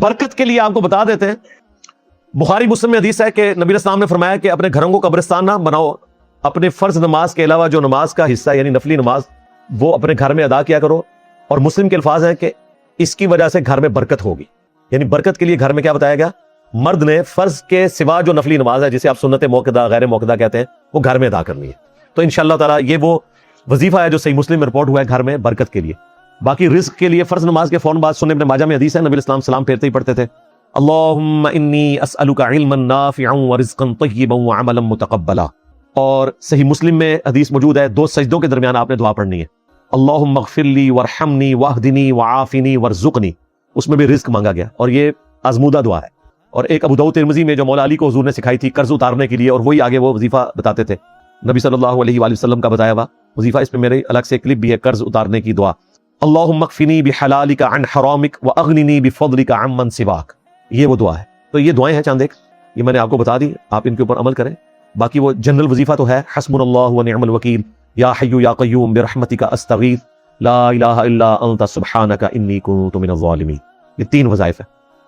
برکت کے لیے آپ کو بتا دیتے ہیں، بخاری مسلم میں حدیث ہے کہ نبی علیہ السلام نے فرمایا کہ اپنے گھروں کو قبرستان نہ بناؤ، اپنے فرض نماز کے علاوہ جو نماز کا حصہ یعنی نفلی نماز وہ اپنے گھر میں ادا کیا کرو. اور مسلم کے الفاظ ہیں کہ اس کی وجہ سے گھر میں برکت ہوگی. یعنی برکت کے لیے گھر میں کیا بتایا گیا؟ مرد نے فرض کے سوا جو نفلی نماز ہے جسے آپ سنت موقدہ غیر موقدہ کہتے ہیں وہ گھر میں ادا کرنی ہے. تو انشاءاللہ تعالی یہ وہ وظیفہ ہے جو صحیح مسلم میں رپورٹ ہوا ہے گھر میں برکت کے لیے. باقی رزق کے لیے فرض نماز کے فوراً بعد سنن ابن ماجہ میں حدیث ہے نبی علیہ السلام سلام پھیرتے ہی پڑھتے تھے اللہم انی اسألک علما نافعا ورزقا طیبا وعملا متقبلا. اور صحیح مسلم میں حدیث موجود ہے 2 سجدوں کے درمیان آپ نے دعا پڑھنی ہے اللہم اغفر لی وارحمنی واہدنی وعافنی وارزقنی. اس میں بھی رزق مانگا گیا اور یہ آزمودہ دعا ہے. اور ایک ابو داؤد ترمذی میں جو مولا علی کو حضور نے سکھائی تھی قرض اتارنے کے لیے اور وہی آگے وہ وظیفہ بتاتے تھے نبی صلی اللہ علیہ وآلہ وسلم کا بتایا ہوا وظیفہ. اس میں میرے الگ سے کلپ بھی ہے قرض اتارنے کی دعا اللہم اکفنی بحلالک عن حرامک واغننی بفضلک عمن سواک. یہ وہ دعا ہے. تو یہ دعائیں ہیں چند ایک، یہ میں نے آپ کو بتا دی، آپ ان کے اوپر عمل کریں. باقی وہ جنرل وظیفہ تو ہے حسبنا اللہ ونعم الوکیل، یا حی یا قیوم برحمتک استغیث، لا الہ الا انت سبحانک انی کنت من الظالمین. یہ 3 وظائف ہیں.